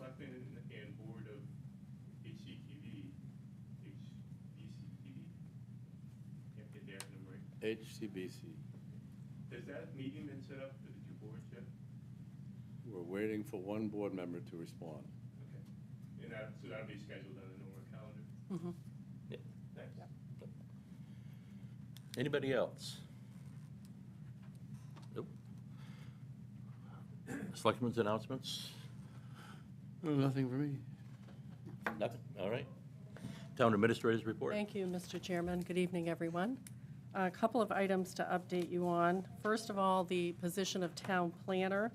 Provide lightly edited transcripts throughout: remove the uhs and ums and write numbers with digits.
Selectmen and Board of HCTV, HBCTV, can't get the acronym right. HCBC. Has that meeting been set up for the two boards yet? We're waiting for one board member to respond. Okay. And so that'll be scheduled on the normal calendar? Mm-hmm. Yeah. Thanks. Anybody else? Nope. Selectmen's announcements? Nothing for me. Nothing, all right. Town administrators report? Thank you, Mr. Chairman. Good evening, everyone. A couple of items to update you on. First of all, the position of town planner.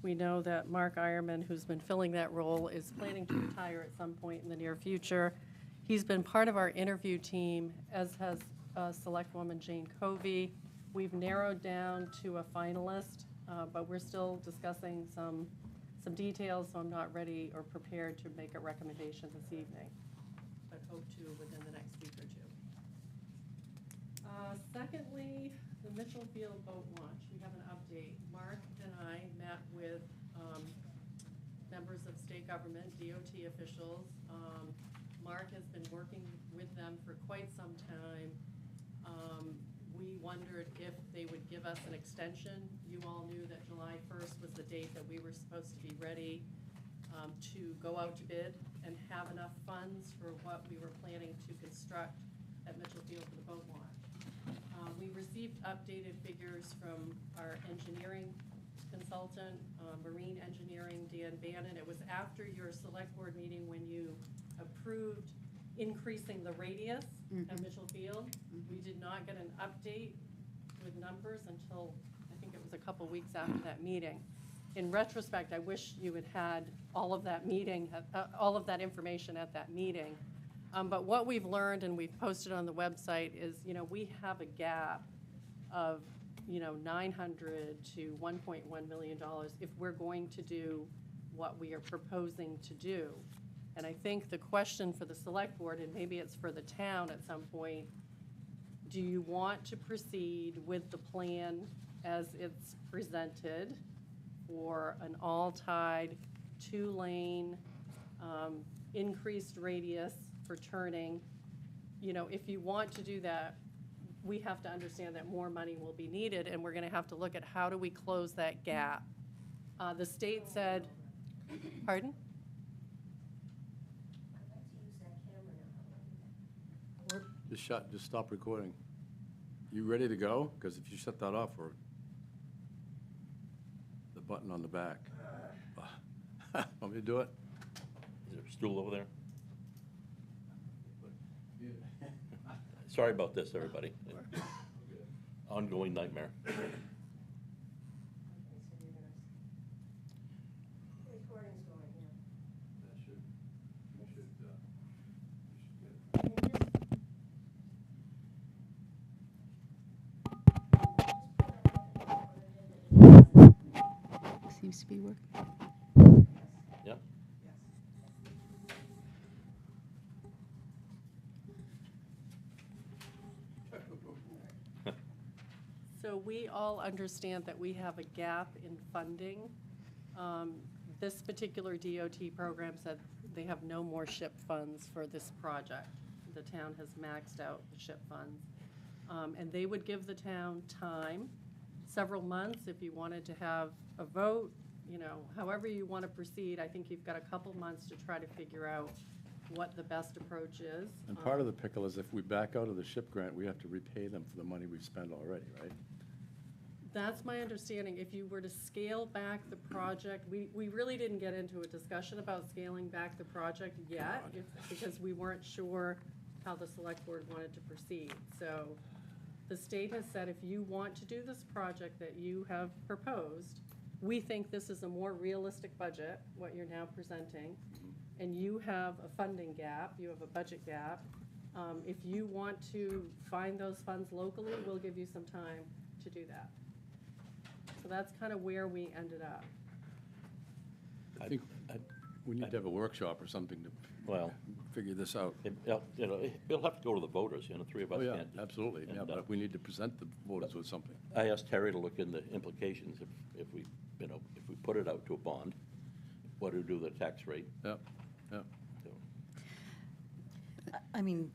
We know that Mark Ironman, who's been filling that role, is planning to retire at some point in the near future. He's been part of our interview team, as has Selectwoman Jane Covey. We've narrowed down to a finalist, but we're still discussing some details, so I'm not ready or prepared to make a recommendation this evening, but hope to within the next week or two. Secondly, the Mitchell Field Boat Launch. We have an update. Mark and I met with members of state government, DOT officials. Mark has been working with them for quite some time. We wondered if they would give us an extension. You all knew that July 1st was the date that we were supposed to be ready to go out to bid and have enough funds for what we were planning to construct at Mitchell Field for the boat launch. We received updated figures from our engineering consultant, marine engineering, Dan Bannon. It was after your select board meeting when you approved increasing the radius at Mitchell Field. We did not get an update with numbers until, I think it was a couple weeks after that meeting. In retrospect, I wish you had had all of that meeting, all of that information at that meeting. But what we've learned, and we've posted on the website, is, we have a gap of, $900 to $1.1 million if we're going to do what we are proposing to do. And I think the question for the select board, and maybe it's for the town at some point, do you want to proceed with the plan as it's presented for an all-tide, 2-lane, increased radius for turning? If you want to do that, we have to understand that more money will be needed, and we're going to have to look at how do we close that gap. The state said, pardon? Just stop recording. You ready to go? Because if you shut that off, or the button on the back. Want me to do it? Is there a stool over there? Sorry about this, everybody. Ongoing nightmare. Recording's going, yeah. Seems to be working. Yep. So we all understand that we have a gap in funding. This particular DOT program said they have no more SHIP funds for this project. The town has maxed out the SHIP funds. And they would give the town time, several months, if you wanted to have a vote, however you want to proceed. I think you've got a couple months to try to figure out what the best approach is. And part of the pickle is if we back out of the SHIP grant, we have to repay them for the money we've spent already, right? That's my understanding. If you were to scale back the project, we really didn't get into a discussion about scaling back the project yet, because we weren't sure how the select board wanted to proceed. So the state has said, if you want to do this project that you have proposed, we think this is a more realistic budget, what you're now presenting, and you have a funding gap, you have a budget gap. If you want to find those funds locally, we'll give you some time to do that. So that's kind of where we ended up. I think we need to have a workshop or something to Well, figure this out. It'll have to go to the voters, three of us Oh, yeah, can't. absolutely, yeah, And, but we need to present the voters with something. I asked Terry to look in the implications if we, if we put it out to a bond, what to do with the tax rate. Yep, yep. So, I mean,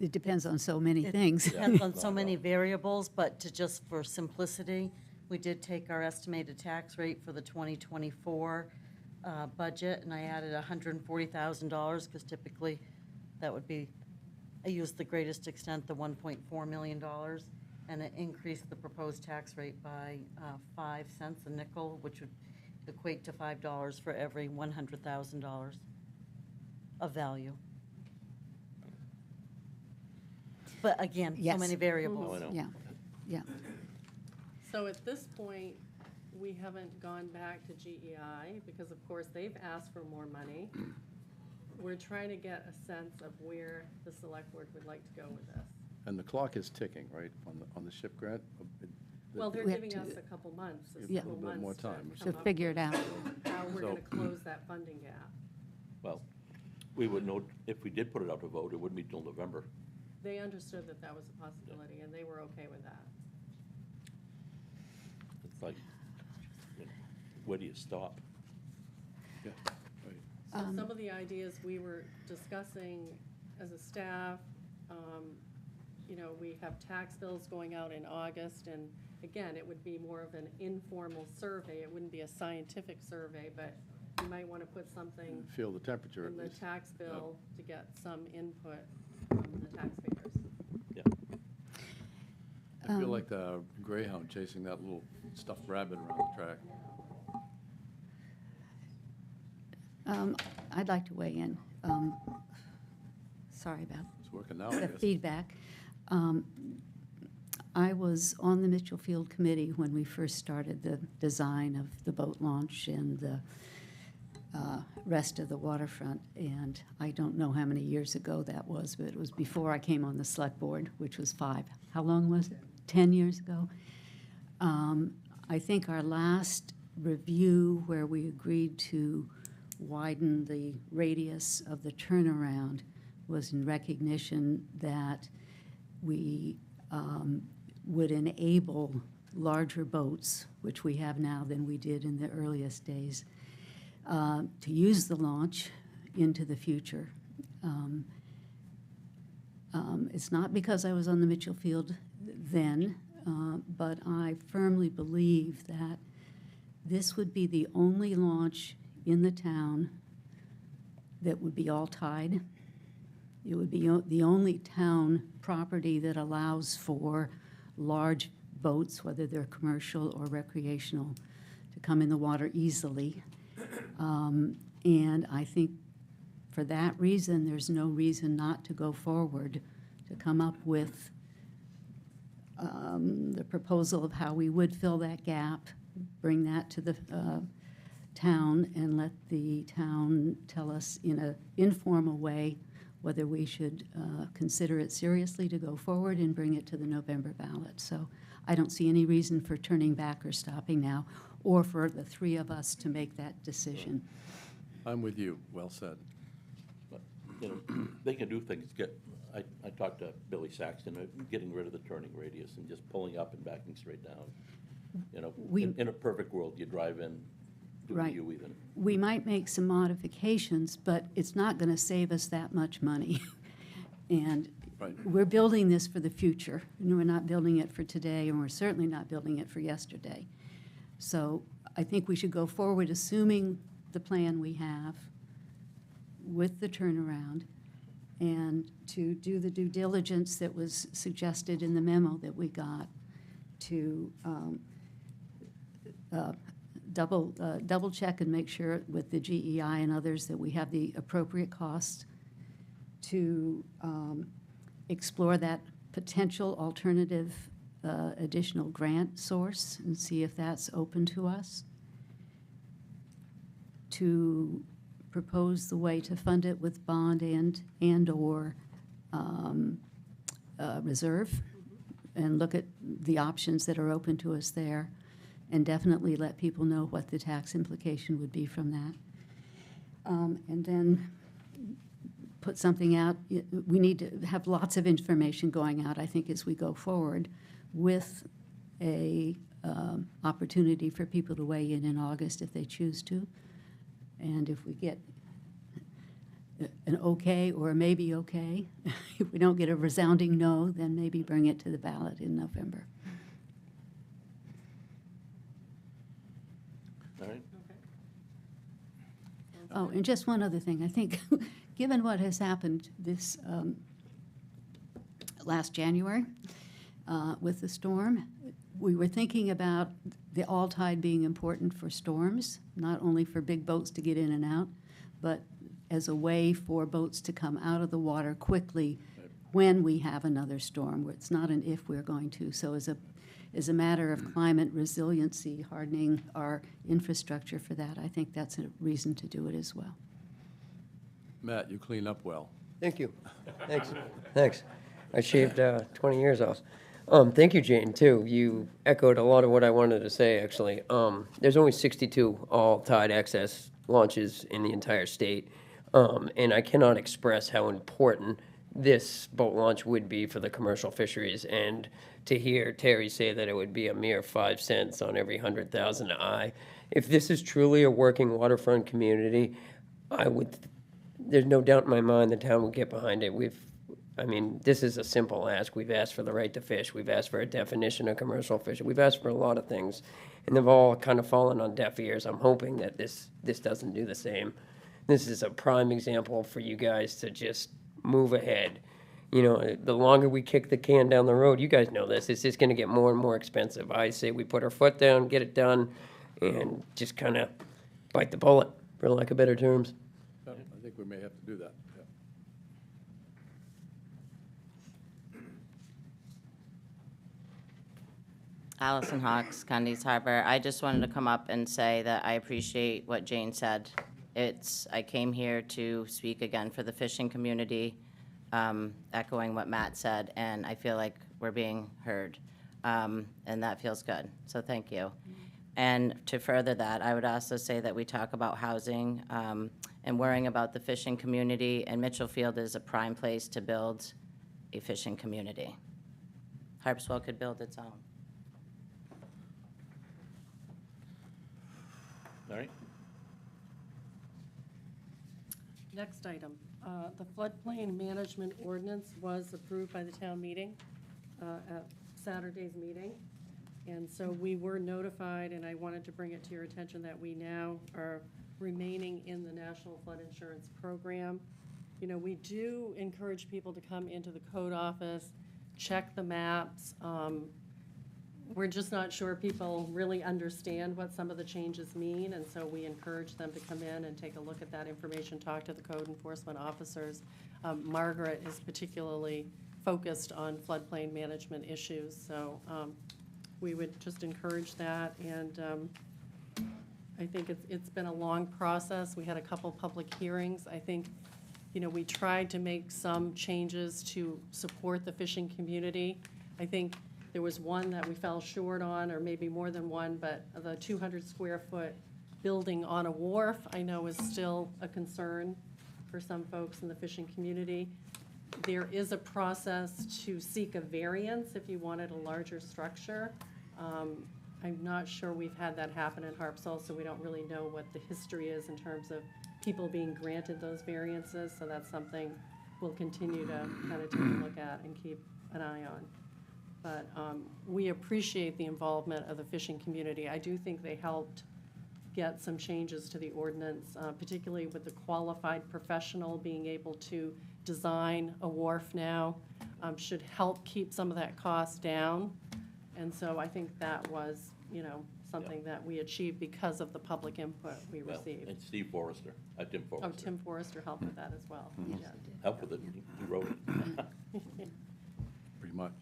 It depends on so many it things. depends on so many variables, but to just for simplicity, we did take our estimated tax rate for the 2024 budget, and I added $140,000, because typically that would be, I used the greatest extent, the $1.4 million, and it increased the proposed tax rate by 5 cents a nickel, which would equate to $5 for every $100,000 of value. But again, so Yes. many variables. Oh, I know. Yeah, yeah. So at this point, we haven't gone back to GEI because, of course, they've asked for more money. We're trying to get a sense of where the select board would like to go with this. And the clock is ticking, right, on the SHIP grant? Well, they're We have giving us to- a couple months, a Yeah. couple A little bit more months to time. come To up figure it with out. how we're So- gonna close that funding gap. Well, we would know, if we did put it out to vote, it wouldn't be till November. They understood that that was a possibility, and they were okay with that. It's like, you know, where do you stop? Yeah, right. So some of the ideas we were discussing as a staff, you know, we have tax bills going out in August, and again, it would be more of an informal survey. It wouldn't be a scientific survey, but you might want to put something Feel the temperature at in the least. tax bill to get some input from the taxpayers. Yeah. I feel like the greyhound chasing that little stuffed rabbit around the track. I'd like to weigh in. Sorry about It's working now, I the guess. feedback. I was on the Mitchell Field Committee when we first started the design of the boat launch and the rest of the waterfront. And I don't know how many years ago that was, but it was before I came on the select board, which was 5. How long was it? 10 years ago? I think our last review where we agreed to widen the radius of the turnaround was in recognition that we would enable larger boats, which we have now than we did in the earliest days, to use the launch into the future. It's not because I was on the Mitchell Field then, but I firmly believe that this would be the only launch in the town that would be all tide. It would be the only town property that allows for large boats, whether they're commercial or recreational, to come in the water easily. And I think for that reason, there's no reason not to go forward to come up with the proposal of how we would fill that gap, bring that to the town, and let the town tell us in an informal way whether we should consider it seriously to go forward and bring it to the November ballot. So I don't see any reason for turning back or stopping now, or for the three of us to make that decision. I'm with you, well said. But, you know, they can do things, I talked to Billy Saxton, getting rid of the turning radius and just pulling up and backing straight down. You know, in a perfect world, you drive in, do Right. you even. We might make some modifications, but it's not going to save us that much money. And Right. we're building this for the future, and we're not building it for today, and we're certainly not building it for yesterday. So I think we should go forward assuming the plan we have with the turnaround, and to do the due diligence that was suggested in the memo that we got, to double check and make sure with the GEI and others that we have the appropriate costs, to explore that potential alternative additional grant source and see if that's open to us, to propose the way to fund it with bond and/or reserve, and look at the options that are open to us there, and definitely let people know what the tax implication would be from that. And then put something out. We need to have lots of information going out, I think, as we go forward, with a opportunity for people to weigh in August if they choose to. And if we get an okay or a maybe okay, if we don't get a resounding no, then maybe bring it to the ballot in November. All right? Okay. Oh, and just one other thing. I think, given what has happened this last January with the storm, we were thinking about the all-tide being important for storms, not only for big boats to get in and out, but as a way for boats to come out of the water quickly when we have another storm, where it's not an if we're going to. So as a matter of climate resiliency, hardening our infrastructure for that, I think that's a reason to do it as well. Matt, you clean up well. Thank you. Thanks. Thanks. I shaved 20 years off. Thank you, Jane, too. You echoed a lot of what I wanted to say, actually. There's only 62 all-tide access launches in the entire state, and I cannot express how important this boat launch would be for the commercial fisheries. And to hear Terry say that it would be a mere 5 cents on every 100,000 if this is truly a working waterfront community, there's no doubt in my mind the town will get behind it. This is a simple ask. We've asked for the right to fish. We've asked for a definition of commercial fishing. We've asked for a lot of things, and they've all kind of fallen on deaf ears. I'm hoping that this doesn't do the same. This is a prime example for you guys to just move ahead. You know, the longer we kick the can down the road, you guys know this, it's just going to get more and more expensive. I say we put our foot down, get it done, and just kind of bite the bullet, for lack of better terms. I think we may have to do that. Yeah. Allison Hawks, Candice Harbor. I just wanted to come up and say that I appreciate what Jane said. I came here to speak again for the fishing community, echoing what Matt said, and I feel like we're being heard, and that feels good. So thank you. And to further that, I would also say that we talk about housing and worrying about the fishing community, and Mitchell Field is a prime place to build a fishing community. Harpswell could build its own. All right? Next item, the floodplain management ordinance was approved by the town meeting at Saturday's meeting. And so we were notified, and I wanted to bring it to your attention, that we now are remaining in the National Flood Insurance Program. You know, we do encourage people to come into the code office, check the maps. We're just not sure people really understand what some of the changes mean, and so we encourage them to come in and take a look at that information, talk to the code enforcement officers. Margaret is particularly focused on floodplain management issues, so we would just encourage that. And I think it's been a long process. We had a couple public hearings. I think, you know, we tried to make some changes to support the fishing community. I think there was one that we fell short on, or maybe more than one, but the 200 square foot building on a wharf, I know, is still a concern for some folks in the fishing community. There is a process to seek a variance if you wanted a larger structure. I'm not sure we've had that happen in Harpswell, so we don't really know what the history is in terms of people being granted those variances, so that's something we'll continue to kind of take a look at and keep an eye on. But we appreciate the involvement of the fishing community. I do think they helped get some changes to the ordinance, particularly with the qualified professional being able to design a wharf now, should help keep some of that cost down. And so I think that was, you know, something that we achieved because of the public input we Well, received. and Steve Forrester, Tim Oh, Forrester. Tim Forrester helped with that as well. Yes, Yeah. it did. Helped with it, he wrote it. Pretty much.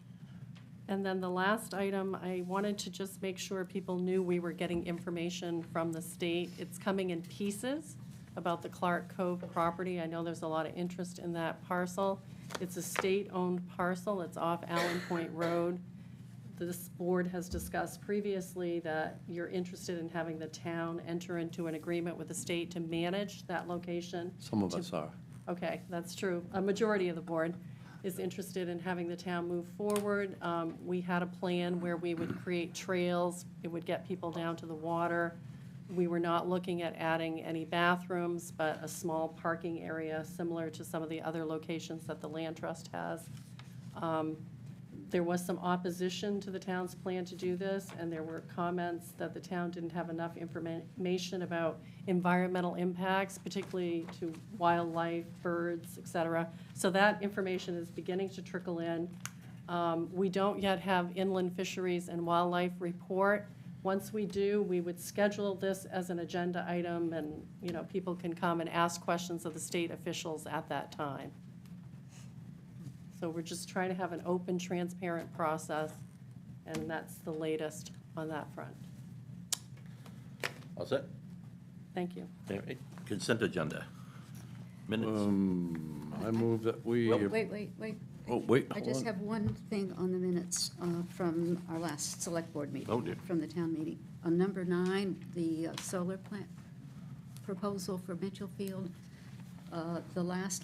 And then the last item, I wanted to just make sure people knew we were getting information from the state. It's coming in pieces about the Clark Cove property. I know there's a lot of interest in that parcel. It's a state-owned parcel. It's off Allen Point Road. This board has discussed previously that you're interested in having the town enter into an agreement with the state to manage that location. Some of us are. Okay, that's true. A majority of the board is interested in having the town move forward. We had a plan where we would create trails. It would get people down to the water. We were not looking at adding any bathrooms, but a small parking area similar to some of the other locations that the Land Trust has. There was some opposition to the town's plan to do this, and there were comments that the town didn't have enough information about environmental impacts, particularly to wildlife, birds, et cetera. So that information is beginning to trickle in. We don't yet have inland fisheries and wildlife report. Once we do, we would schedule this as an agenda item, and, you know, people can come and ask questions of the state officials at that time. So we're just trying to have an open, transparent process, and that's the latest on that front. All set? Thank you. All right. Consent agenda. Minutes. I move that we. Wait. Oh, wait, I hold just on. have one thing on the minutes from our last select board meeting. Oh, dear. From the town meeting. On number 9, the solar plant proposal for Mitchell Field, the last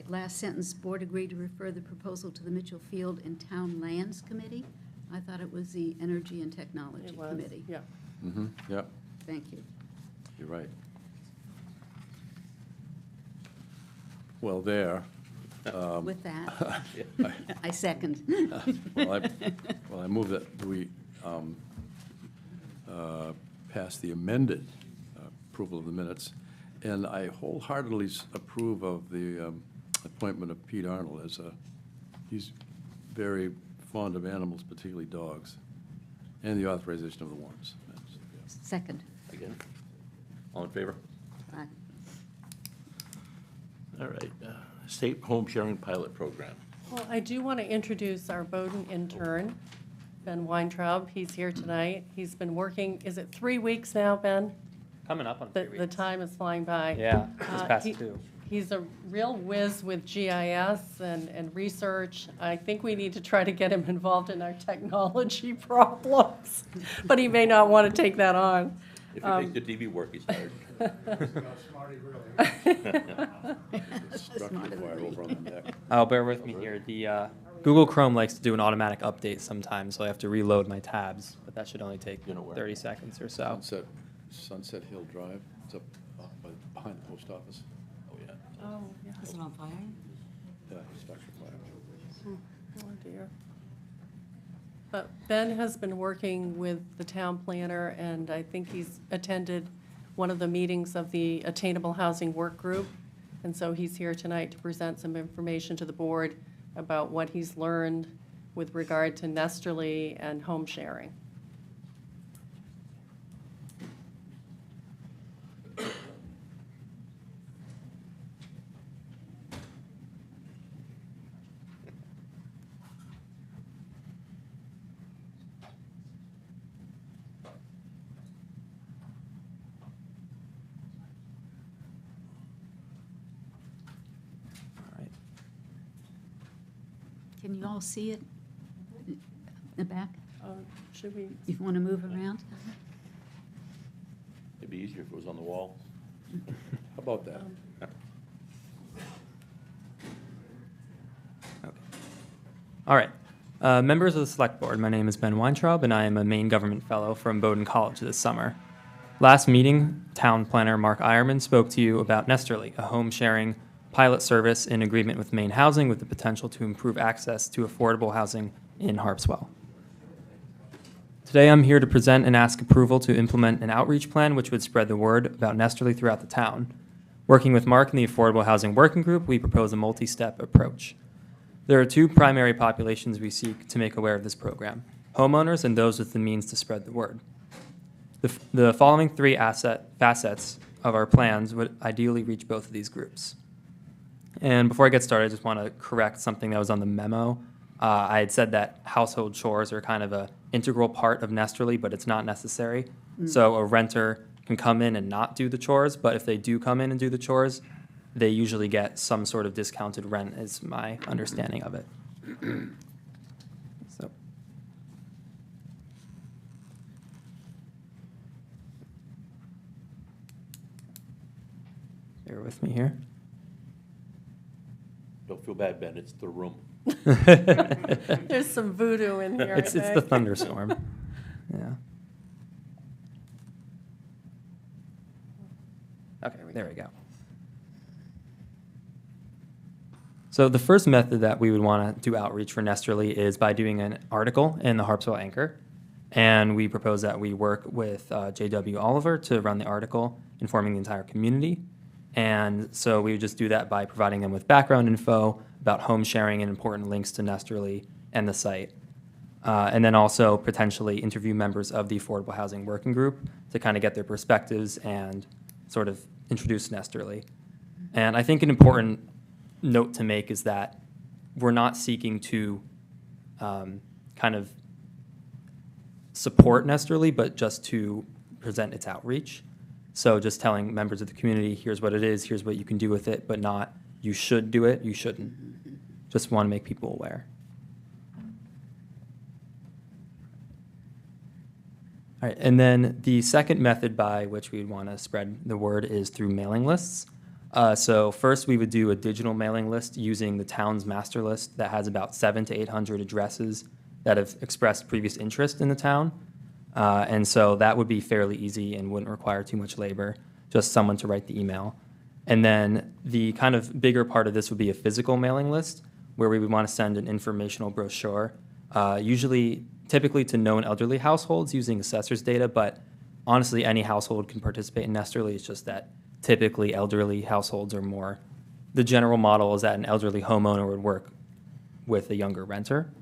last sentence, board agreed to refer the proposal to the Mitchell Field and Town Lands Committee. I thought it was the Energy and Technology It was, Committee. yeah. Mm-hmm, yeah, Thank you. you're right. Well, there. With that, I second. Well, I move that we pass the amended approval of the minutes, and I wholeheartedly approve of the appointment of Pete Arnold as he's very fond of animals, particularly dogs, and the authorization of the warrants. Second. Again. All in favor? Aye. All right. State home sharing pilot program. Well, I do want to introduce our Bowden intern, Ben Weintraub. He's here tonight. He's been working, is it 3 weeks now, Ben? Coming up on 3 weeks. The time is flying by. Yeah, it's past he- 2. He's a real whiz with GIS and research. I think we need to try to get him involved in our technology problems, but he may not want to take that on. If he makes the TV work, he's hired. Struck the fire over on the neck. Oh, bear with me here. The Google Chrome likes to do an automatic update sometimes, so I have to reload my tabs, but that should only take You know where? 30 seconds or so. Sunset Hill Drive, it's up behind the post office. Oh, yeah. Oh, yeah. Is it on fire? Yeah, structure fire. Oh, dear. But Ben has been working with the town planner, and I think he's attended one of the meetings of the Attainable Housing Work Group. And so he's here tonight to present some information to the board about what he's learned with regard to Nesterly and home sharing. All right. Can you all see it in the back? Should we? You want to move around? It'd be easier if it was on the wall. How about that? All right. Members of the Select Board, my name is Ben Weintraub, and I am a Maine Government Fellow from Bowdoin College this summer. Last meeting, Town Planner Mark Eierman spoke to you about Nesterly, a home sharing pilot service in agreement with Maine Housing with the potential to improve access to affordable housing in Harpswell. Today, I'm here to present and ask approval to implement an outreach plan which would spread the word about Nesterly throughout the town. Working with Mark and the Affordable Housing Working Group, we propose a multi-step approach. There are 2 primary populations we seek to make aware of this program: homeowners and those with the means to spread the word. The following 3 facets of our plans would ideally reach both of these groups. And before I get started, I just want to correct something that was on the memo. I had said that household chores are kind of an integral part of Nesterly, but it's not necessary. So a renter can come in and not do the chores, but if they do come in and do the chores, they usually get some sort of discounted rent, is my understanding of it. So. Bear with me here. Don't feel bad, Ben, it's the room. There's some voodoo in here, I It's the think. thunderstorm. Yeah. There we go. So the first method that we would want to do outreach for Nesterly is by doing an article in the Harpswell Anchor. And we propose that we work with J.W. Oliver to run the article, informing the entire community. And so we would just do that by providing them with background info about home sharing and important links to Nesterly and the site. And then also potentially interview members of the Affordable Housing Working Group to kind of get their perspectives and sort of introduce Nesterly. And I think an important note to make is that we're not seeking to kind of support Nesterly, but just to present its outreach. So just telling members of the community, here's what it is, here's what you can do with it, but not you should do it, you shouldn't. Just want to make people aware. All right, and then the second method by which we'd want to spread the word is through mailing lists. So first we would do a digital mailing list using the town's master list that has about 700 to 800 addresses that have expressed previous interest in the town. And so that would be fairly easy and wouldn't require too much labor, just someone to write the email. And then the kind of bigger part of this would be a physical mailing list where we would want to send an informational brochure, typically to known elderly households using assessor's data, but honestly any household can participate in Nesterly. It's just that typically elderly households are more, the general model is that an elderly homeowner would work with a younger renter.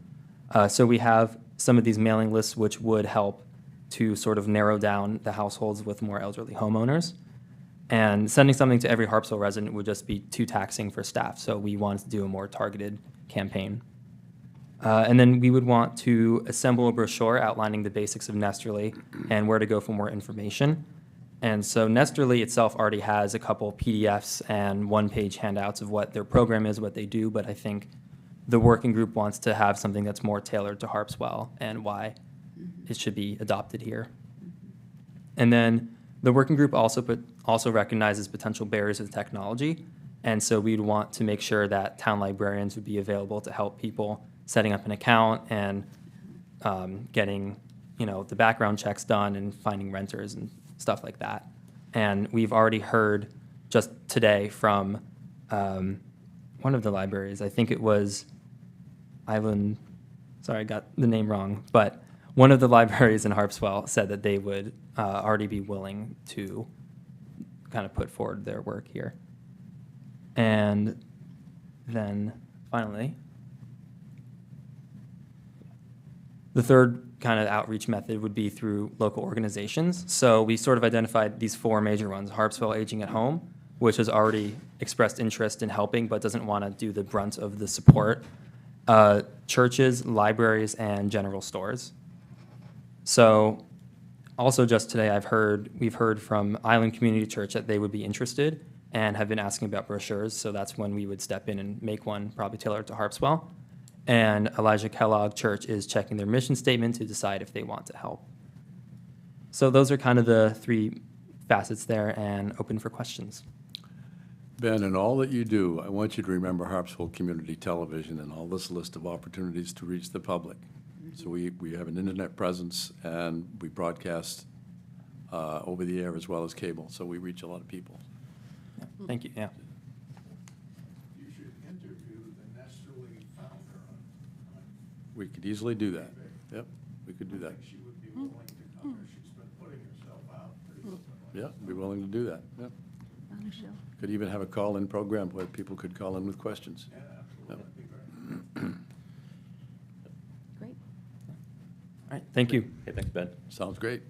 So we have some of these mailing lists which would help to sort of narrow down the households with more elderly homeowners. And sending something to every Harpswell resident would just be too taxing for staff, so we wanted to do a more targeted campaign. And then we would want to assemble a brochure outlining the basics of Nesterly and where to go for more information. And so Nesterly itself already has a couple PDFs and one-page handouts of what their program is, what they do, but I think the working group wants to have something that's more tailored to Harpswell and why it should be adopted here. And then the working group also recognizes potential barriers with technology, and so we'd want to make sure that town librarians would be available to help people setting up an account and getting, the background checks done and finding renters and stuff like that. And we've already heard just today from one of the libraries, I think it was Island, sorry, I got the name wrong, but one of the libraries in Harpswell said that they would already be willing to kind of put forward their work here. And then finally, the third kind of outreach method would be through local organizations. So we sort of identified these four major ones: Harpswell Aging at Home, which has already expressed interest in helping but doesn't want to do the brunt of the support, churches, libraries, and general stores. So also just today we've heard from Island Community Church that they would be interested and have been asking about brochures, so that's when we would step in and make one probably tailored to Harpswell. And Elijah Kellogg Church is checking their mission statement to decide if they want to help. So those are kind of the three facets there, and open for questions. Ben, in all that you do, I want you to remember Harpswell Community Television and all this list of opportunities to reach the public. So we have an internet presence, and we broadcast over the air as well as cable, so we reach a lot of people. Yeah. Thank you, yeah. You should interview the Nesterly founder on We could easily do that. Yep, we could do I that. think she would be willing to come there. She's been putting herself out pretty openly. Yeah, be willing to do that, yep. Could even have a call-in program where people could call in with questions. Yeah, absolutely. Yep. That'd be great. Great. All right, thank you. Okay, thanks, Ben. Sounds great.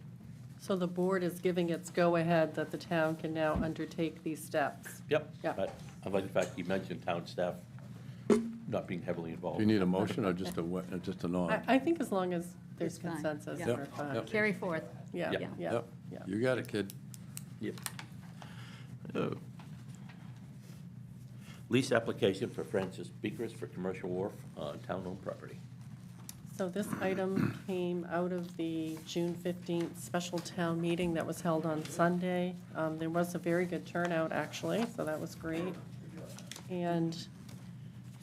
So the board is giving its go-ahead that the town can now undertake these steps. Yep. Yeah. But I like the fact you mentioned town staff not being heavily involved. Do you need a motion or just a nod? I think as long as there's It's fine. consensus, Yeah. we're fine. Yep. Carry forth. Yeah, Yeah. yeah, Yep. yeah. You got it, kid. Yep. Oh. Lease application for Francis Beekers for commercial wharf on town-owned property. So this item came out of the June 15th special town meeting that was held on Sunday. There was a very good turnout, actually, so that was great. And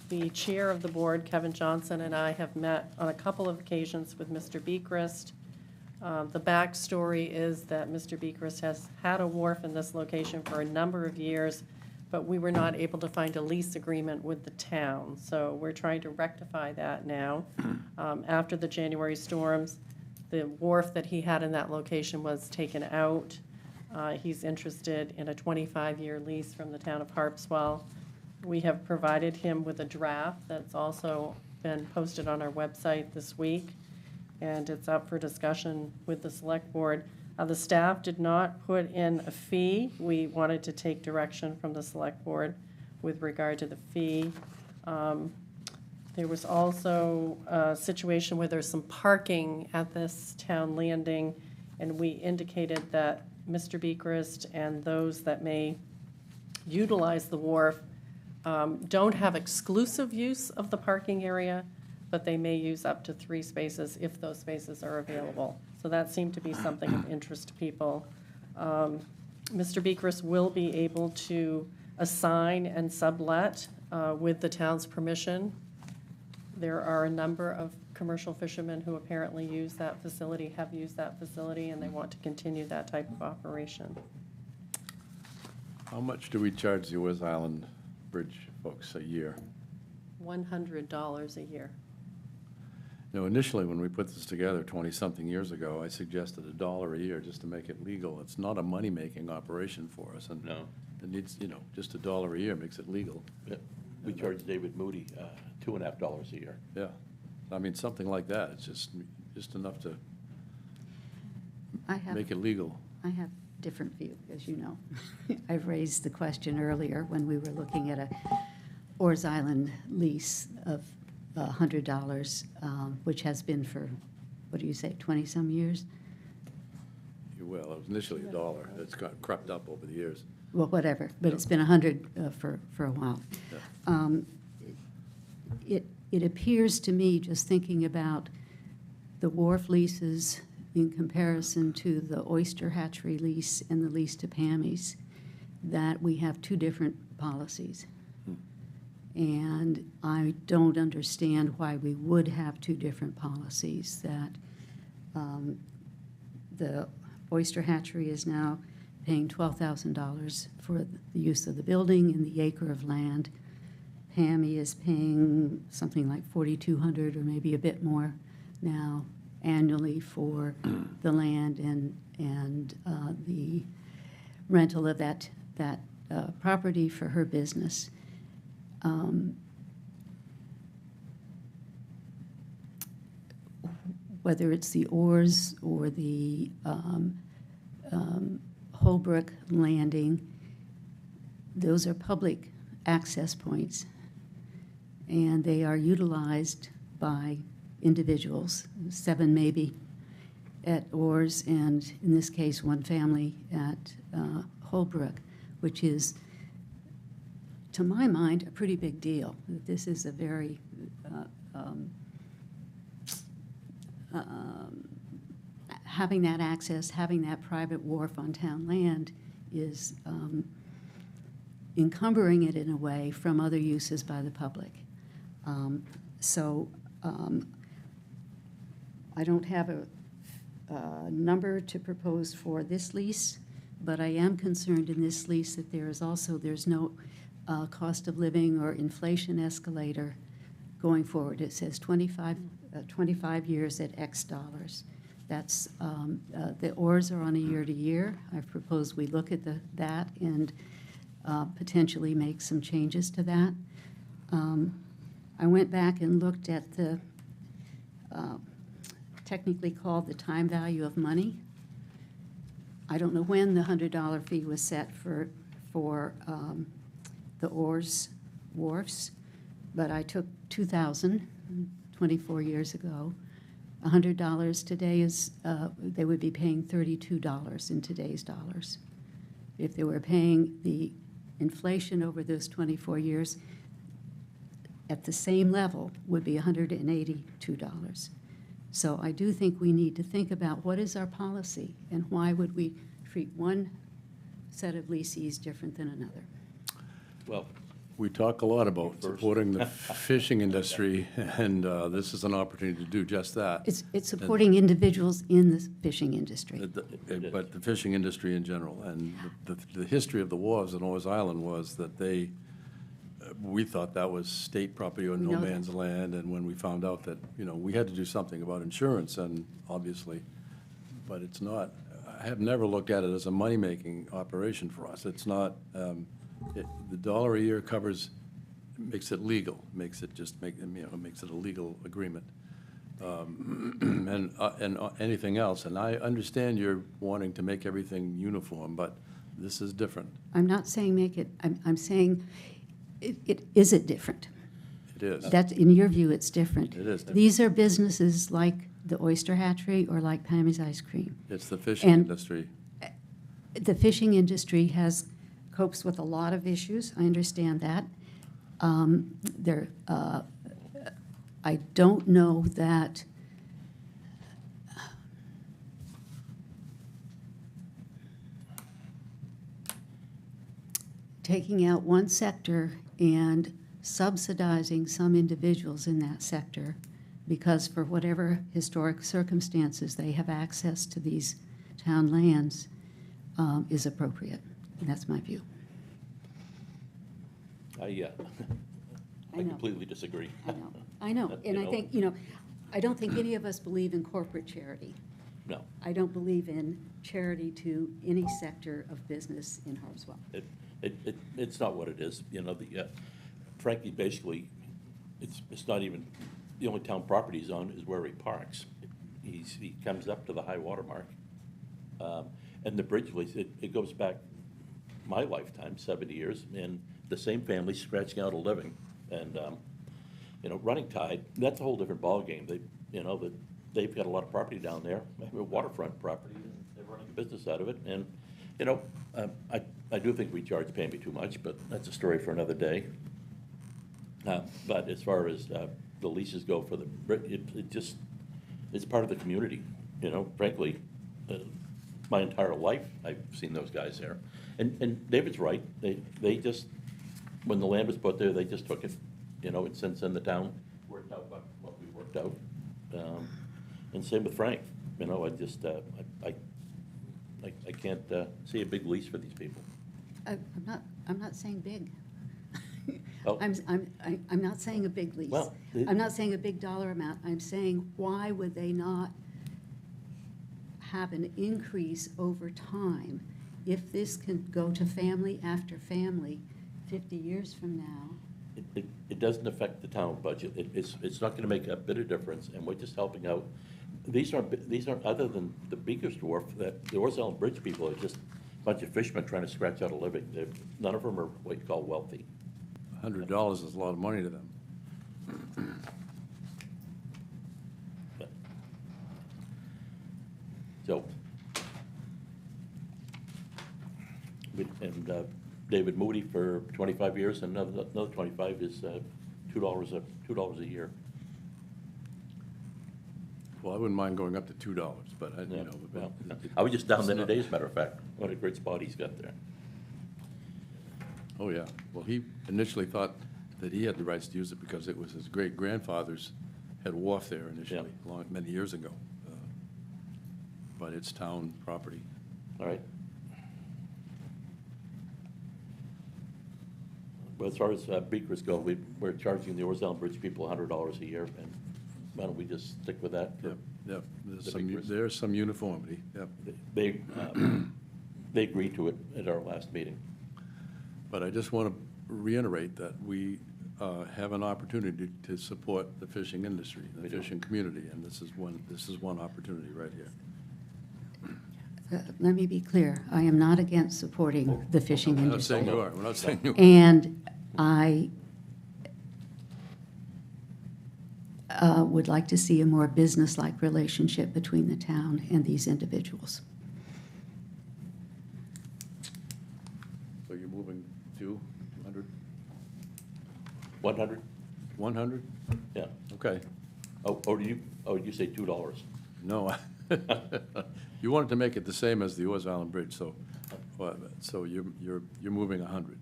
the chair of the board, Kevin Johnson, and I have met on a couple of occasions with Mr. Beekrist. The backstory is that Mr. Beekers has had a wharf in this location for a number of years, but we were not able to find a lease agreement with the town. So we're trying to rectify that now. After the January storms, the wharf that he had in that location was taken out. He's interested in a 25-year lease from the town of Harpswell. We have provided him with a draft that's also been posted on our website this week, and it's up for discussion with the select board. The staff did not put in a fee. We wanted to take direction from the select board with regard to the fee. There was also a situation where there's some parking at this town landing, and we indicated that Mr. Beekers and those that may utilize the wharf don't have exclusive use of the parking area, but they may use up to 3 spaces if those spaces are available. So that seemed to be something of interest to people. Mr. Beekers will be able to assign and sublet with the town's permission. There are a number of commercial fishermen who apparently use that facility, have used that facility, and they want to continue that type of operation. How much do we charge the West Island Bridge folks a year? $100 a year. You know, initially, when we put this together 20-something years ago, I suggested $1 a year just to make it legal. It's not a money-making operation for us, and No. it needs, you know, just $1 a year makes it legal. Yeah. We charge David Moody $2.50 a year. Yeah, I mean, something like that, it's just enough to make it legal. I have different view, as you know. I've raised the question earlier when we were looking at a Orr's Island lease of $100, which has been for, what do you say, 20-some years? Well, it was initially $1. It's got crept up over the years. Well, whatever, but Yeah. it's been 100 for a while. Yeah. It appears to me, just thinking about the wharf leases in comparison to the oyster hatchery lease and the lease to Pammy's, that we have 2 different policies. And I don't understand why we would have 2 different policies, that the oyster hatchery is now paying $12,000 for the use of the building and the acre of land. Pammy is paying something like $4,200 or maybe a bit more now annually for the land and the rental of that property for her business. Whether it's the Oars or the Holbrook Landing, those are public access points, and they are utilized by individuals, 7 maybe at Oars, and in this case, 1 family at Holbrook, which is, to my mind, a pretty big deal. This is a very having that access, having that private wharf on town land is encumbering it in a way from other uses by the public. I don't have a number to propose for this lease, but I am concerned in this lease that there's no cost of living or inflation escalator going forward. It says 25 years at X dollars. That's, the Oars are on a year-to-year. I've proposed we look at that and potentially make some changes to that. I went back and looked at the technically called the time value of money. I don't know when the $100 fee was set for the Oars wharfs, but I took 2,000 24 years ago. $100 today is, they would be paying $32 in today's dollars. If they were paying the inflation over those 24 years at the same level would be $182. So I do think we need to think about what is our policy and why would we treat one set of leasees different than another. Well, We talk a lot about First. supporting the fishing industry, and this is an opportunity to do just that. It's supporting individuals in the fishing industry. But the fishing industry in general, and the history of the wharves on Oars Island was that we thought that was state property or We no know that. man's land, and when we found out that, we had to do something about insurance, and obviously, but it's not, I have never looked at it as a money-making operation for us. It's not, the dollar a year makes it legal, makes it a legal agreement. And anything else, and I understand you're wanting to make everything uniform, but this is different. I'm not saying make it, I'm saying, is it different? It is. That, in your view, it's different. It is different. These are businesses like the oyster hatchery or like Pammy's Ice Cream. It's the fishing And- industry. The fishing industry copes with a lot of issues, I understand that. I don't know that taking out one sector and subsidizing some individuals in that sector because for whatever historic circumstances they have access to these town lands is appropriate. And that's my view. I I know. completely disagree. I know, and I know. think, I don't think any of us believe in corporate charity. No. I don't believe in charity to any sector of business in Harpswell. It's not what it is, frankly, basically, it's not even, the only town property he's on is where he parks. He comes up to the high water mark. And the bridge lease, it goes back my lifetime, 70 years, and the same family scratching out a living. And, running tide, that's a whole different ballgame. They've got a lot of property down there, maybe a waterfront property, and they're running a business out of it. And, I do think we charge Pammy too much, but that's a story for another day. But as far as the leases go for the bridge, it's part of the community, frankly. My entire life, I've seen those guys there. And David's right, they just, when the land was put there, they just took it, and since then the town worked out what we worked out. And same with Frank, I just, I can't see a big lease for these people. I'm not saying big. Oh. I'm not saying a big lease. Well, I'm not saying a big dollar amount. I'm saying, why would they not have an increase over time if this can go to family after family 50 years from now? It doesn't affect the town budget. It's not gonna make a bit of difference, and we're just helping out. These aren't, other than the biggest dwarf, that the Oars Island Bridge people are just a bunch of fishermen trying to scratch out a living. None of them are what you call wealthy. $100 is a lot of money to them. So, David Moody for 25 years, and another 25 is $2 a year. Well, I wouldn't mind going up to $2, but Yeah, but well, I was just down there today, as a matter of fact. What a great spot he's got there. Oh, yeah. Well, he initially thought that he had the rights to use it because it was his great-grandfather's had a wharf there initially, many years ago. But it's town property. All right. But as far as beakers go, we're charging the Oars Island Bridge people $100 a year, and why don't we just stick with that? Yep, yep. The beakers. There's some uniformity, yep. They agreed to it at our last meeting. But I just want to reiterate that we have an opportunity to support the fishing industry, the fishing community, and this is one opportunity right here. Let me be clear, I am not against supporting the fishing We're not saying industry. you are, we're not saying you are. And I would like to see a more business-like relationship between the town and these individuals. So you're moving to 100? 100? 100? Yeah. Okay. You say $2? No, you wanted to make it the same as the Oars Island Bridge, so you're moving 100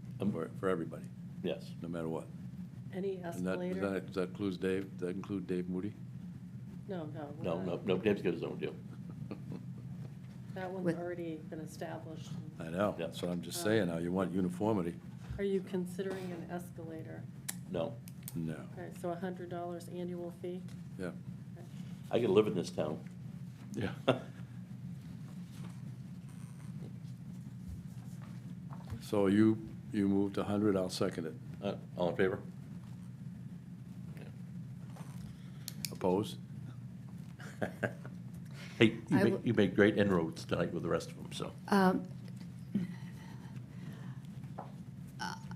for everybody. Yes. no matter what. Any And that, escalator? does that include Dave, that include Dave Moody? No, we're No, not. no, Dave's got his own deal. That one's With- already been established. I know, Yeah. that's what I'm just saying now, you want uniformity. Are you considering an escalator? No, No, Okay, so $100 annual fee? yeah, I can live in this town. yeah. So you moved 100, I'll second it. All in favor? Opposed? Hey, I will- you made great inroads tonight with the rest of them, so.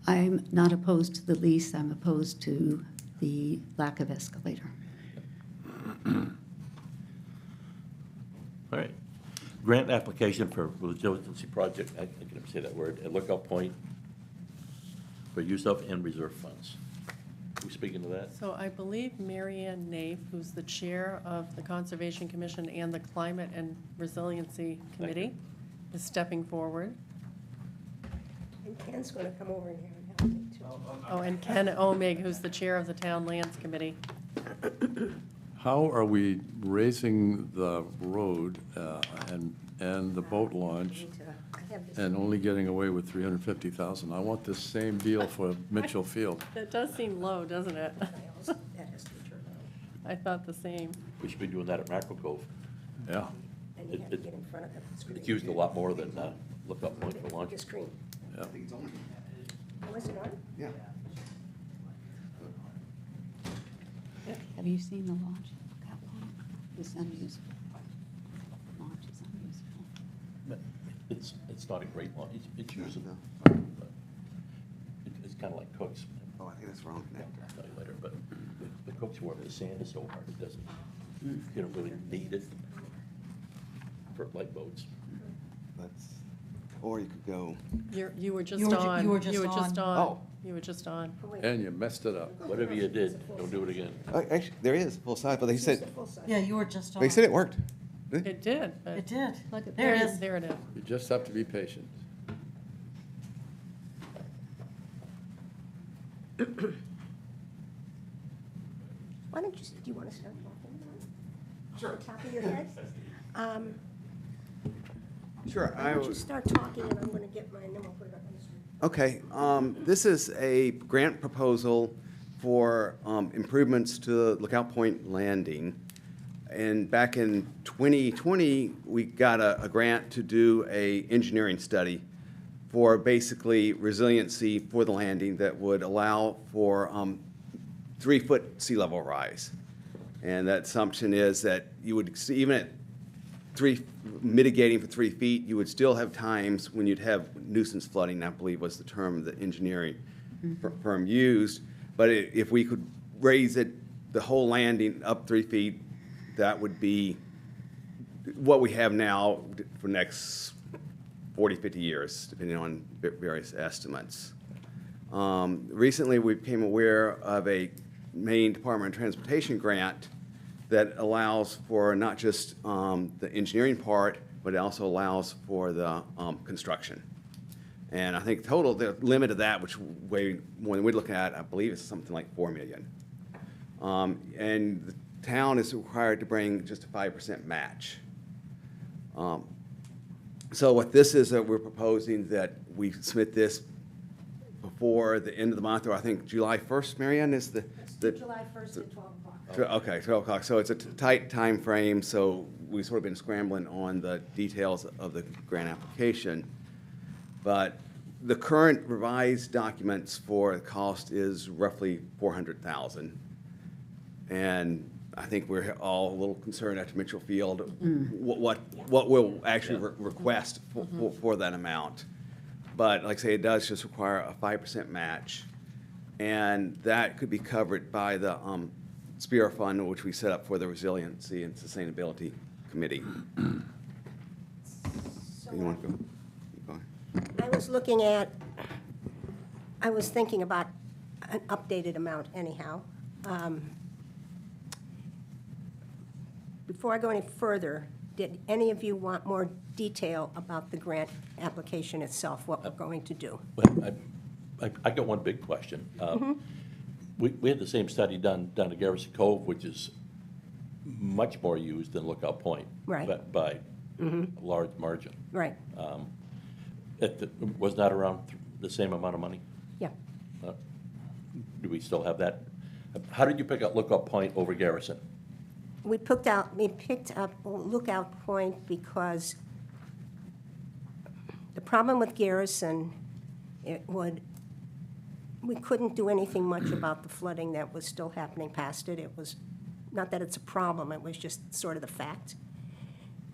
I'm not opposed to the lease, I'm opposed to the lack of escalator. All right. Grant application for resiliency project, I can never say that word, at Lookout Point for use of and reserve funds. We speaking to that? So I believe Mary Ann Naif, who's the chair of the Conservation Commission and the Climate and Resiliency Committee, is stepping forward. And Ken's gonna come over in here and help me too. Oh, and Ken Omig, who's the chair of the Town Lands Committee. How are we raising the road and the boat launch I have this. and only getting away with 350,000? I want the same deal for Mitchell Field. That does seem low, doesn't it? That has to be turned on. I thought the same. We should be doing that at Mackerel Cove. Yeah, And you have to get in front of the screen. It's used a lot more than Lookout Point for launch. The screen. yeah. Oh, is it on? Yeah. Have you seen the launch? That one? It's unusable. Launch is unusable. But it's not a great launch, it's usable. But It's kind of like Cook's. Oh, I think that's wrong. I'll tell you later, but the Cook's where the sand is so hard, it doesn't, you don't really need it for light boats. That's, or you could go, You were just You were ju- on. you were just on. Oh. You were just on. Oh, wait. And you messed it up. Whatever you did, don't do it again. actually, there is full size, but they This is said, the full size. Yeah, you were just on. they said it worked. It did, but. It did. Look at- There it is. There it is. You just have to be patient. Why don't you, do you want to start talking about it? Sure. On top of your head? Sure, Why don't you start talking and I'm gonna get mine, and then we'll put it up on the screen. Okay, this is a grant proposal for improvements to Lookout Point Landing. And back in 2020, we got a grant to do a engineering study for basically resiliency for the landing that would allow for 3-foot sea level rise. And that assumption is that you would, even at mitigating for 3 feet, you would still have times when you'd have nuisance flooding, I believe was the term the engineering firm used. But if we could raise it, the whole landing up 3 feet, that would be what we have now for next 40, 50 years, depending on various estimates. Recently, we became aware of a Maine Department of Transportation grant that allows for not just the engineering part, but it also allows for the construction. And I think total, the limit of that, which when we look at, I believe it's something like $4 million. And the town is required to bring just a 5% match. So what this is, we're proposing that we submit this before the end of the month, or I think July 1st, Marianne, is the. July 1st at 12 o'clock. Okay, 12 o'clock. So it's a tight time frame. So we've sort of been scrambling on the details of the grant application. But the current revised documents for the cost is roughly $400,000. And I think we're all a little concerned after Mitchell Field, what we'll actually request for that amount. But like I say, it does just require a 5% match. And that could be covered by the SPEAR Fund, which we set up for the Resiliency and Sustainability Committee. You want to go? Keep going. I was thinking about an updated amount anyhow. Before I go any further, did any of you want more detail about the grant application itself, what we're going to do? Well, I got one big question. We had the same study done down at Garrison Cove, which is much more used than Lookout Point. Right. By a large margin. Right, Was that around the same amount of money? yeah. Do we still have that? How did you pick up Lookout Point over Garrison? We picked up Lookout Point because the problem with Garrison, we couldn't do anything much about the flooding that was still happening past it. It was, not that it's a problem, it was just sort of the fact.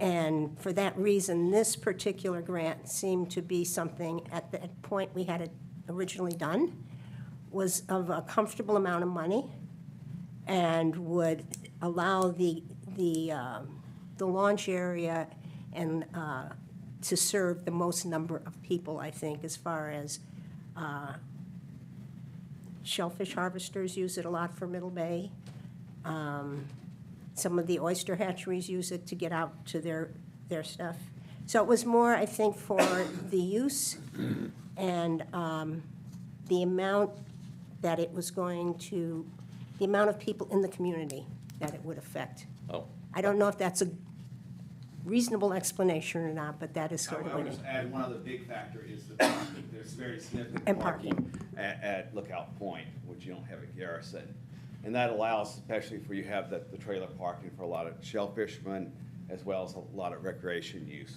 And for that reason, this particular grant seemed to be something at the point we had it originally done, was of a comfortable amount of money and would allow the launch area and to serve the most number of people, I think, as far as shellfish harvesters use it a lot for Middle Bay. Some of the oyster hatcheries use it to get out to their stuff. So it was more, I think, for the use and the amount that it was going to, the amount of people in the community that it would affect. Oh, I don't know if that's a reasonable explanation or not, but that is I sort of would what just add, one other big factor is the parking. There's very significant And parking. parking at Lookout Point, which you don't have at Garrison. And that allows, especially for you have the trailer parking for a lot of shellfishermen, as well as a lot of recreation use.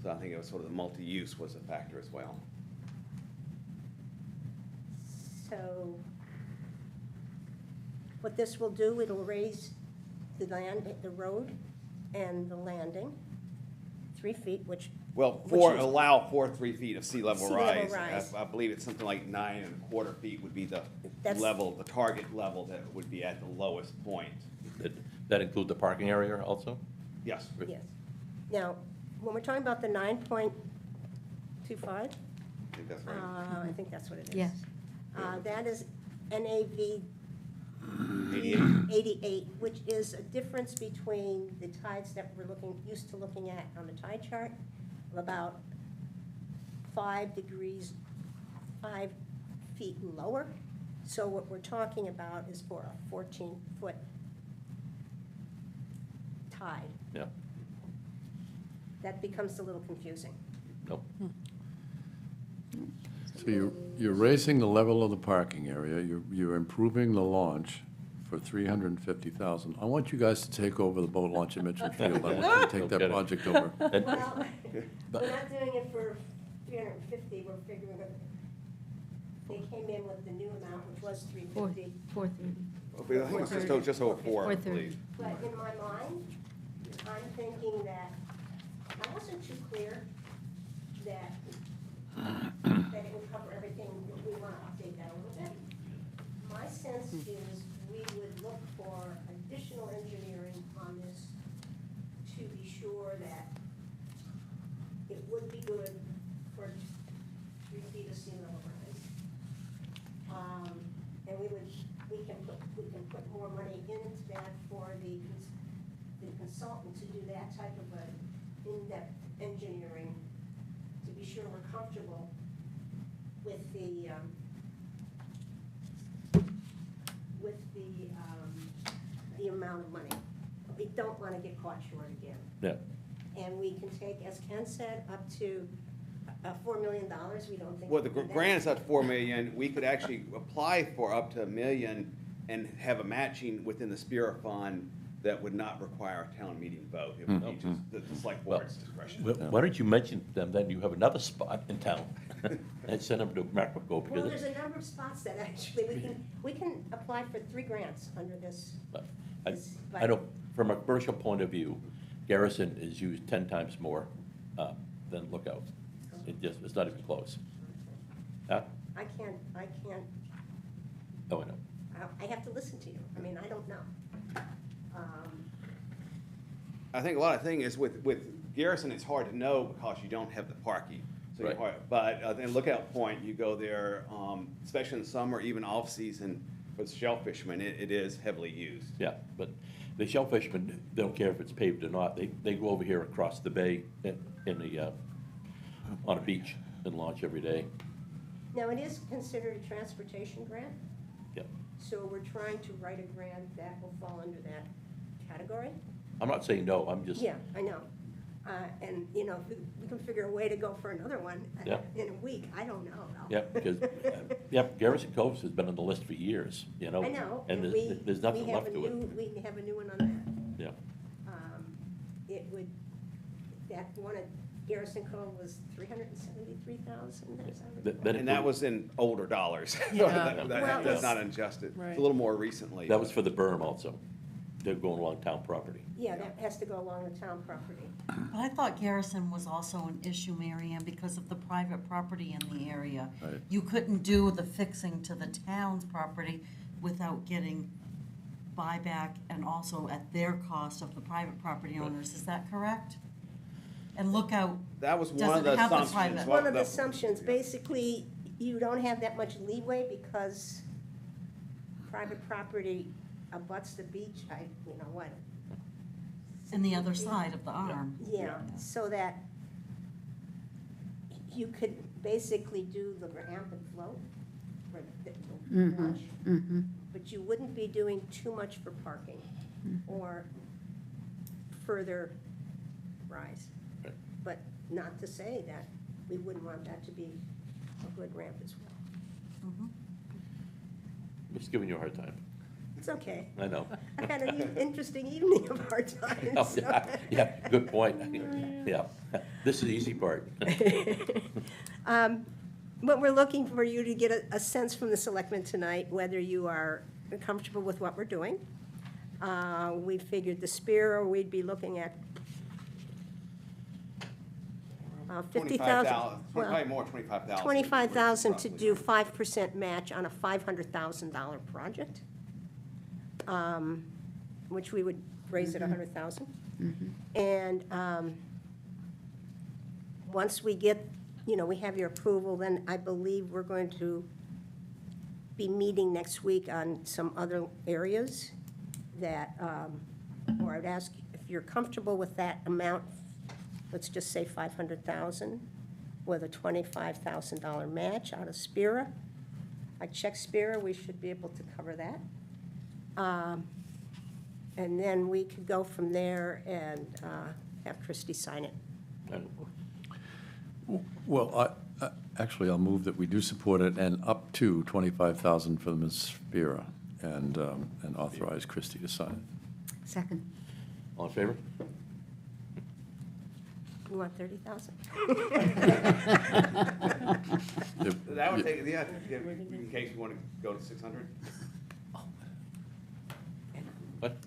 So I think it was sort of the multi-use was a factor as well. So what this will do, it'll raise the road and the landing 3 feet, which. Well, which is- allow 3 feet of sea level Sea level rise. rise. I believe it's something like 9¼ feet would be the That's- level, the target level that would be at the lowest point. did that include the parking area also? Yes. Yes. Now, when we're talking about the 9.25, I think that's right. I think that's what it is. Yes. That is NAV 88. 88, which is a difference between the tides that we're used to looking at on the tide chart of about 5 degrees, 5 feet lower. So what we're talking about is for a 14-foot tide. Yeah, That becomes a little confusing. nope. So you're raising the level of the parking area, you're improving the launch for $350,000. I want you guys to take over the boat launch at Mitchell Field. I want you to take that Okay. project over. And- Well, we're not doing it for 350, we're figuring that they came in with the new amount, which was 350. 430. I think it's just over 4, I 430. believe. But in my mind, I'm thinking that, I wasn't too clear that it would cover everything. We want to update that a little bit. My sense is we would look for additional engineering on this to be sure that it would be good for 3 feet of sea level rise. And we can put more money into that for the consultant to do that type of a in-depth engineering to be sure we're comfortable with the amount of money. We don't want to get caught short again. Yeah, And we can take, as Ken said, up to $4 million. We don't think. Well, the we can do that. grant is up to $4 million. We could actually apply for up to $1 million and have a matching within the Spira Fund that would not require a town meeting vote. It would be just the select Well, board's discretion. why don't you mention to them, then you have another spot in town, and send them to Marquardt, Well, because there's a number of spots that actually, we can apply for 3 grants under this. I don't, from a commercial point of view, Garrison is used 10 times more than Lookout. It's not even close. Huh? I can't, Oh, I know. I have to listen to you. I mean, I don't know. I think a lot of thing is with Garrison, it's hard to know because you don't have the parking. So Right. But then Lookout Point, you go there, especially in the summer, even off-season, for the shellfishermen, it is heavily used. Yeah, but the shellfishermen, they don't care if it's paved or not. They go over here across the bay on a beach and launch every day. Now, it is considered a transportation grant, Yep. so we're trying to write a grant that will fall under that category. I'm not saying no, I'm just, Yeah, I know. And, you know, if we can figure a way to go for another one Yeah. in a week, I don't know. yep, because, yep, Garrison Cove has been on the list for years, you know? I know. And we- there's nothing we have left a to it. new- We have a new one on Yeah, that. It would, that one at Garrison Cove was 373,000, is that right? And that was in older dollars. Yeah. That- Well, That's not adjusted. Right. It's a little more recently. that was for the berm also. They're going along town property. Yeah, that has to go along the town property. But I thought Garrison was also an issue, Mary Ann, because of the private property in the area. Right. You couldn't do the fixing to the town's property without getting buyback and also at their cost of the private property owners. Is that correct? And Lookout, That was Does one of it the have the assumptions. private- One of the assumptions, basically, you don't have that much leeway because private property abuts the beach, you know what? and the other side of the arm. Yeah, so that you could basically do the ramp and float, for the launch, but you wouldn't be doing too much for parking or further rise. Right. But not to say that we wouldn't want that to be a good ramp as well. Mhm. Just giving you a hard time. It's okay. I know. I've had an interesting evening of our time. Oh, so- yeah, yeah, good point. Yeah, this is the easy part. But we're looking for you to get a sense from the selectmen tonight, whether you are comfortable with what we're doing. We figured the Spear, we'd be looking at 50,000. 25,000, probably more, 25,000. 25,000 to do 5% match on a $500,000 project, which we would raise at 100,000. And once we get, you know, we have your approval, then I believe we're going to be meeting next week on some other areas that, or I'd ask if you're comfortable with that amount, let's just say 500,000 with a $25,000 match out of Spira. I checked Spira, we should be able to cover that. And then we could go from there and have Christie sign it. Well, actually, I'll move that we do support it and up to 25,000 for the Ms. Spira and authorize Christie to sign it. Second. All in favor? You want 30,000? That would take, yeah, in case you want to go to 600. What?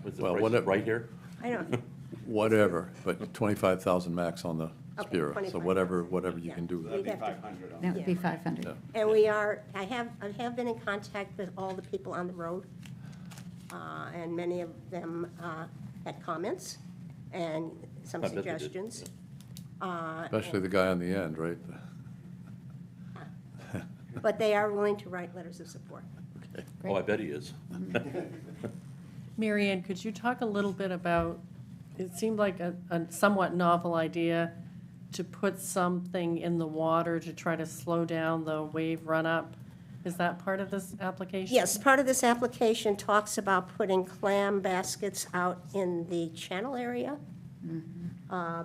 Was the Well, price whatever. right here? I don't, Whatever, but 25,000 max on the Okay, Spira. So 25,000. whatever you Yeah. can do. That'd be We'd have to- 500 on That would be Yeah. 500. Yeah. and we are, I have been in contact with all the people on the road, and many of them had comments and some I bet they did, suggestions. Especially the guy on the end, right? But they are willing to write letters of support. Oh, I bet he is. Mary Ann, could you talk a little bit about, it seemed like a somewhat novel idea to put something in the water to try to slow down the wave run-up. Is that part of this application? Yes, part of this application talks about putting clam baskets out in the channel area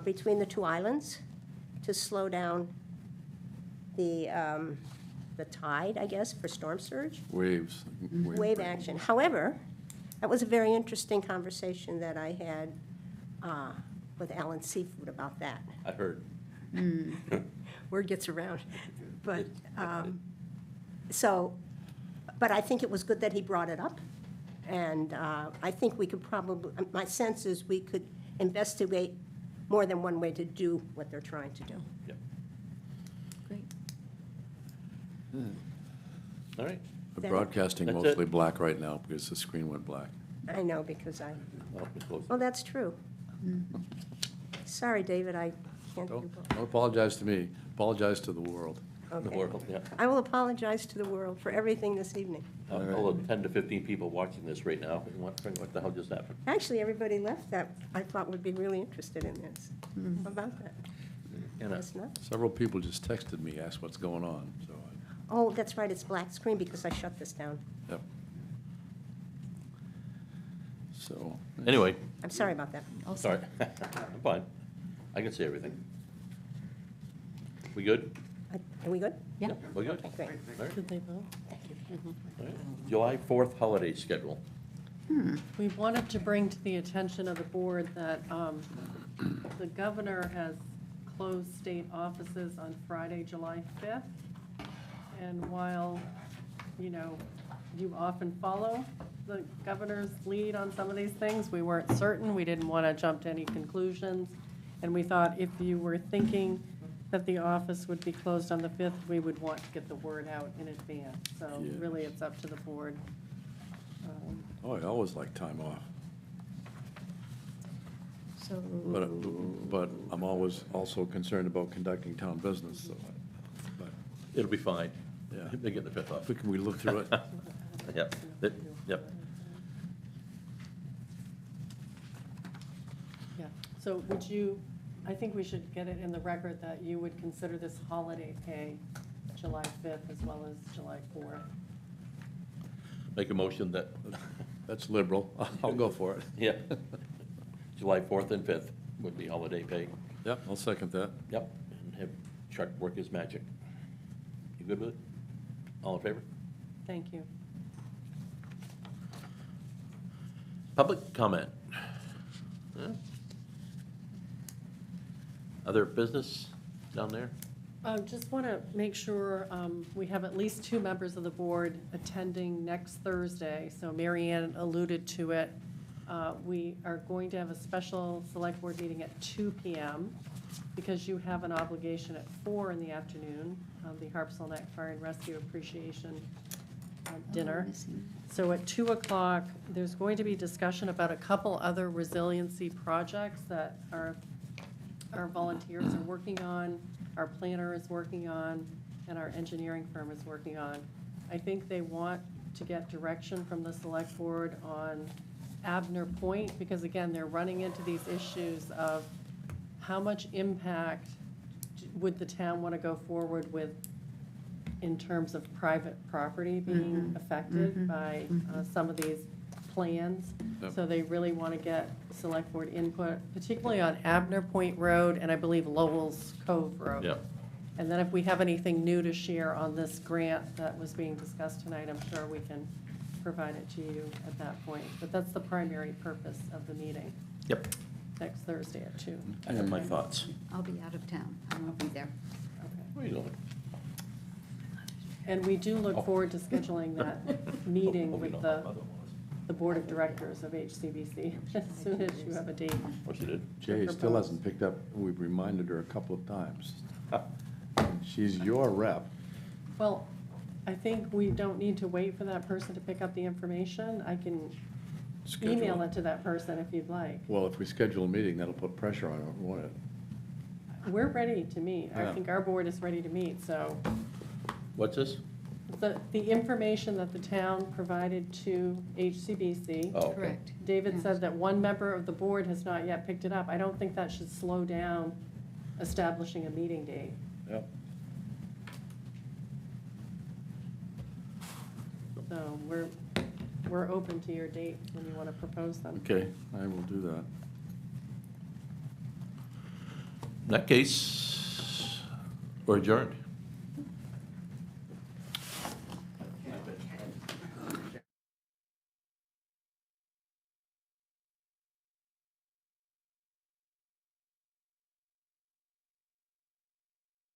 between the two islands to slow down the tide, I guess, for storm surge. Waves. Wave action. However, that was a very interesting conversation that I had with Alan Seafood about that. I heard. Word gets around. But, but I think it was good that he brought it up. And I think we could probably, my sense is we could investigate more than one way to do what they're trying to do. Yep. Great. All right. We're broadcasting That's it. mostly black right now because the screen went black. I know, because Well, we close it. oh, that's true. Sorry, David, I can't do both. Don't apologize to me, apologize to the world. The Okay. world, yeah. I will apologize to the world for everything this evening. All the 10 to 15 people watching this right now, what the hell just happened? Actually, everybody left that I thought would be really interested in this. How about that? And a- Guess not. Several people just texted me, asked what's going on, so, Oh, that's right, it's black screen because I shut this down. yep. So. Anyway, I'm sorry about that. sorry. I'm fine. I can see everything. We good? Are we good? Yeah. We good? Okay, great. All right. Did they vote? All right. July 4th holiday schedule. We wanted to bring to the attention of the board that the governor has closed state offices on Friday, July 5th. And while, you know, you often follow the governor's lead on some of these things, we weren't certain. We didn't want to jump to any conclusions. And we thought if you were thinking that the office would be closed on the 5th, we would want to get the word out in advance. So Yeah. really, it's up to the board. Oh, I always like time off, So, but I'm always also concerned about conducting town business, so, but It'll be fine. Yeah. They get the 5th off. can we look through it? Yep, yep. Yeah, so would you, I think we should get it in the record that you would consider this holiday pay July 5th as well as July 4th. Make a motion that, That's liberal, I'll go for it. yeah, July 4th and 5th would be holiday pay. Yep, I'll second that. Yep, and have Chuck work his magic. You good with it? All in favor? Thank you. Public comment? Huh? Other business down there? Just want to make sure we have at least 2 members of the board attending next Thursday. So Mary Ann alluded to it. We are going to have a special select board meeting at 2 p.m. because you have an obligation at 4 in the afternoon, the Harpswell Neck Fire and Rescue Appreciation dinner. So at 2 o'clock, there's going to be discussion about a couple other resiliency projects that our volunteers are working on, our planner is working on, and our engineering firm is working on. I think they want to get direction from the select board on Abner Point, because again, they're running into these issues of how much impact would the town want to go forward with in terms of private property being affected by some of these plans. Yep. So they really want to get select board input, particularly on Abner Point Road and I believe Lowell's Cove Road. Yep. And then if we have anything new to share on this grant that was being discussed tonight, I'm sure we can provide it to you at that point. But that's the primary purpose of the meeting, Yep. next Thursday at 2. I have my thoughts. I'll be out of town. I won't be there. What are you doing? And we do Oh. look forward to scheduling that meeting with the board of directors of HCBC as soon as you have a date. Of course you did. Jay still hasn't picked up, we've reminded her a couple of times. She's your rep. Well, I think we don't need to wait for that person to pick up the information. I can email it to that person if you'd like. Well, if we schedule a meeting, that'll put pressure on her, won't it? We're ready to meet. I Yeah. think our board is ready to meet, so What's this? the information that the town provided to HCBC. Oh, okay. Correct. David said that one member of the board has not yet picked it up. I don't think that should slow down establishing a meeting date. Yep. So we're open to your dates when you want to propose them. Okay, I will do that. In that case, we're adjourned.